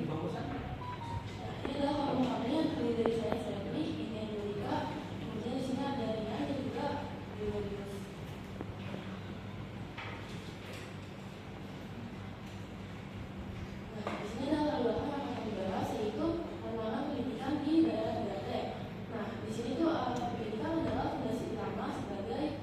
Ini adalah hormon yang terdiri dari sel ini Angelika, kemudian di sini ada Rian dan juga Biologus. Nah, di sini ada latar belakang yang akan dibahas yaitu pengembangan pendidikan di daerah 3T. Nah, di sini tuh pendidikan adalah fondasi utama sebagai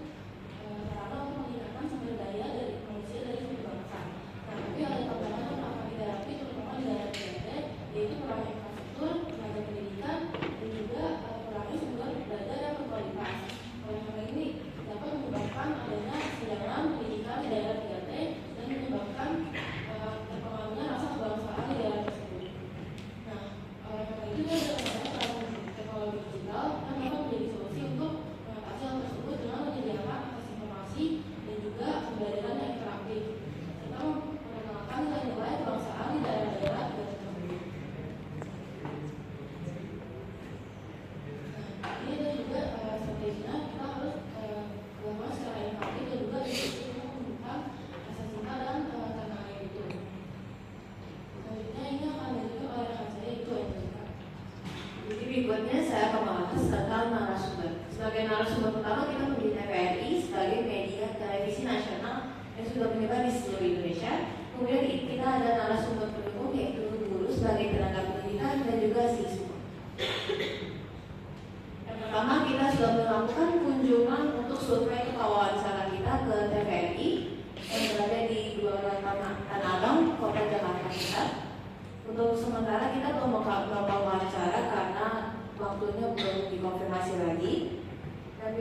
sarana untuk meningkatkan sumber daya dari manusia dari suatu bangsa. Nah, tapi ada tantangan yang akan dihadapi terutama di daerah 3T, yaitu kurangnya infrastruktur, tenaga pendidikan, dan juga kurangnya sumber belajar yang berkualitas. Oleh karena ini dapat menyebabkan adanya kesenjangan pendidikan di daerah 3T dan menyebabkan terpengaruhnya rasa kebangsaan di daerah tersebut. Nah, oleh karena itu ada teknologi digital yang dapat menjadi solusi untuk mengatasi hal tersebut dengan menyediakan akses informasi dan juga pembelajaran yang interaktif serta memperkenalkan nilai-nilai kebangsaan di daerah-daerah tersebut. Nah, ini ada juga strateginya kita harus melakukan secara interaktif dan juga diskusi untuk menumbuhkan rasa cinta dan tanah air itu. Selanjutnya ini akan dilanjutkan oleh rekan saya itu Angelika. Jadi berikutnya saya akan membahas tentang narasumber. Sebagai narasumber pertama kita memilih TVRI sebagai media televisi nasional yang sudah menyebar di seluruh Indonesia. Kemudian kita ada narasumber pendukung yaitu guru sebagai tenaga pendidikan dan juga siswa. Yang pertama kita sudah melakukan kunjungan untuk survei wawancara kita ke TVRI yang berada di Gelora Tanah Abang, Kota Jakarta Pusat. Untuk sementara kita belum melakukan wawancara karena waktunya belum dikonfirmasi lagi. Dan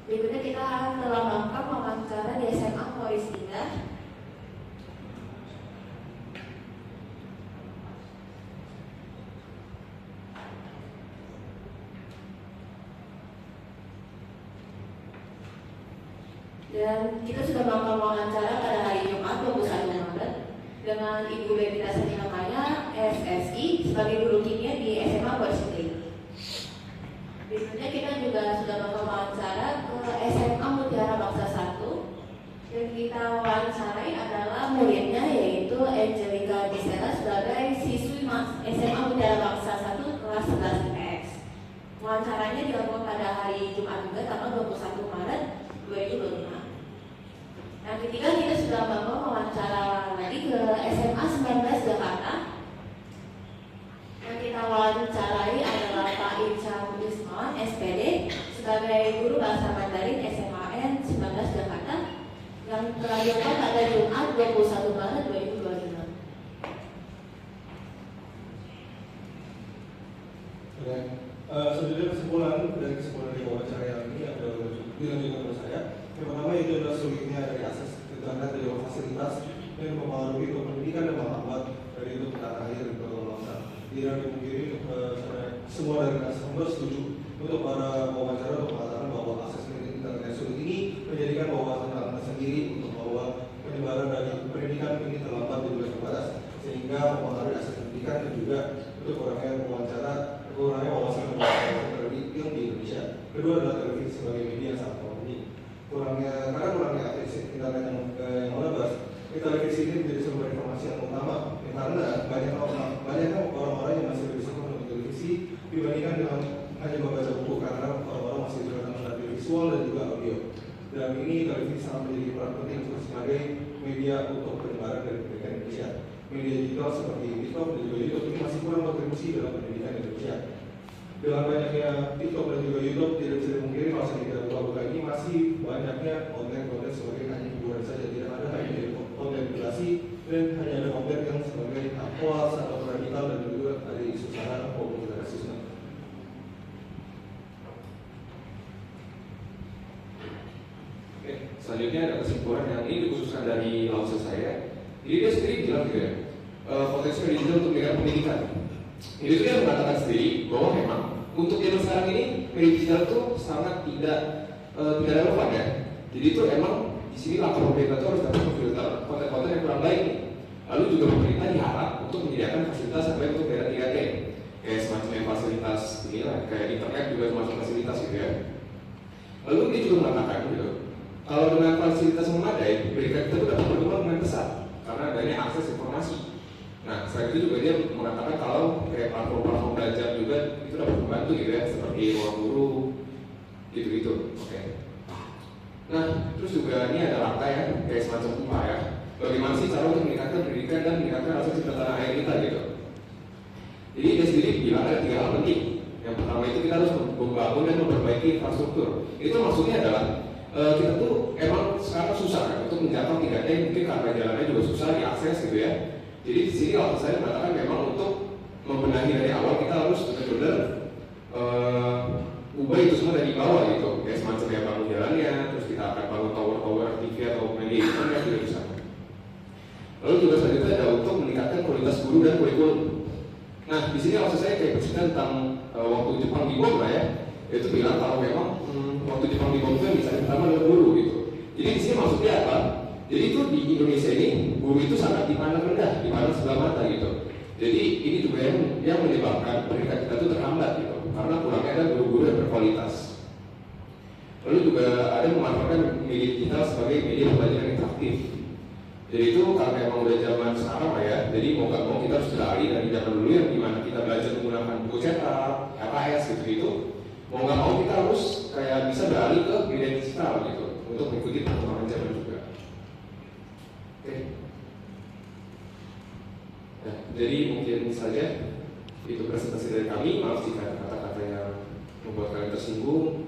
berikutnya kita telah melakukan wawancara di SMA Polisi Indah. Dan kita sudah melakukan wawancara pada hari Jumat 21 Maret dengan Ibu Bebita Saninamaya, SSI, sebagai guru kimia di SMA Polisi Indah. Berikutnya kita juga sudah melakukan wawancara ke SMA Mutiara Bangsa 1. Yang kita wawancarai adalah muridnya yaitu Angelika Disela sebagai siswi SMA Mutiara Bangsa 1 kelas 11 IPS. Wawancaranya dilakukan pada hari Jumat juga tanggal 21 Maret 2025. Yang ketiga kita sudah melakukan wawancara lagi ke SMA 19 Jakarta. Yang kita wawancarai adalah Pak Irsyad Usman, SPD, sebagai guru bahasa Mandarin SMAN 19 Jakarta, yang telah dilakukan pada Jumat 21 Maret 2025. Oke, selanjutnya kesimpulan dari wawancara yang ini ada dilanjutkan oleh saya. Yang pertama itu adalah sulitnya dari akses internet dari fasilitas yang mempengaruhi pendidikan dan menghambat dari itu tata air dan bangsa. Tidak dimungkiri semua dari narasumber setuju untuk para wawancara untuk mengatakan bahwa akses internet yang sulit ini menjadikan bahwa tantangan tersendiri untuk bahwa penyebaran dari pendidikan ini terlambat dan juga terbatas sehingga mempengaruhi akses pendidikan dan juga untuk kurangnya wawancara, kurangnya wawasan yang di Indonesia. Kedua adalah televisi sebagai media yang sangat penting. Kurangnya akses internet yang melebar, televisi ini menjadi sumber informasi yang utama karena banyaknya orang-orang yang masih berisiko menonton televisi dibandingkan dengan hanya membaca buku karena orang-orang masih tergantung pada visual dan juga audio. Dan ini televisi sangat menjadi peran penting sebagai media untuk penyebaran dari pendidikan Indonesia. Media digital seperti TikTok dan juga YouTube ini masih kurang berkontribusi dalam pendidikan Indonesia. Dengan banyaknya TikTok dan juga YouTube, tidak bisa dimungkiri kalau kita buka ini masih banyaknya konten-konten sebagai hanya hiburan saja, tidak ada hanya konten edukasi dan hanya ada konten yang sebagai hoax atau radikal dan juga dari isu sara maupun rasisme. Oke, selanjutnya ada kesimpulan yang ini dikhususkan dari langsung saya. Jadi dia sendiri bilang gitu ya, potensi digital untuk media pendidikan. Jadi dia mengatakan sendiri bahwa memang untuk zaman sekarang ini media digital itu sangat tidak relevan ya. Jadi itu emang di sini langkah pemerintah itu harus dapat memfilter konten-konten yang kurang baik. Lalu juga pemerintah diharap untuk menyediakan fasilitas sampai untuk daerah 3T, kayak semacam fasilitas inilah, kayak internet juga semacam fasilitas gitu ya. Lalu dia juga mengatakan gitu, kalau dengan fasilitas memadai, pendidikan kita itu dapat berkembang dengan pesat. karena adanya akses informasi. Nah, selain itu juga dia mengatakan kalau kayak platform-platform belajar juga itu dapat membantu gitu ya, seperti ruang guru, gitu-gitu. Oke. Nah, terus juga ini ada langkah ya, kayak semacam upaya ya. Bagaimana sih cara untuk meningkatkan pendidikan dan meningkatkan rasa cinta tanah air kita gitu. Jadi dia sendiri bilang ada 3 hal penting. Yang pertama itu kita harus membangun dan memperbaiki infrastruktur. Itu maksudnya adalah kita tuh emang sekarang susah kan untuk menjangkau 3T, mungkin karena jalannya juga susah diakses gitu ya. Jadi di sini kalau saya mengatakan memang untuk membenahi dari awal kita harus benar-benar ubah itu semua dari bawah gitu. Kayak semacam ya bangun jalannya, terus kita akan bangun tower-tower TV atau media internet juga bisa. Lalu juga selanjutnya ada untuk meningkatkan kualitas guru dan kurikulum. Nah di sini maksud saya kayak bercerita tentang waktu Jepang dibom lah ya. Itu bilang kalau memang waktu Jepang dibom itu yang dicari pertama adalah guru gitu. Jadi di sini maksudnya apa? Jadi itu di Indonesia ini guru itu sangat dipandang rendah, dipandang sebelah mata gitu. Jadi ini juga yang menyebabkan pendidikan kita itu terhambat gitu, karena kurangnya ada guru-guru yang berkualitas. Lalu juga ada memanfaatkan media digital sebagai media pembelajaran interaktif. Jadi itu karena emang udah zaman sekarang lah ya. Jadi mau nggak mau kita harus beralih dari zaman dulu yang dimana kita belajar menggunakan buku cetak, LKS gitu-gitu. Mau nggak mau kita harus kayak bisa beralih ke media digital gitu untuk mengikuti perkembangan zaman juga. Oke. Nah, jadi mungkin saja itu presentasi dari kami. Maaf jika ada kata-kata yang membuat kalian tersinggung.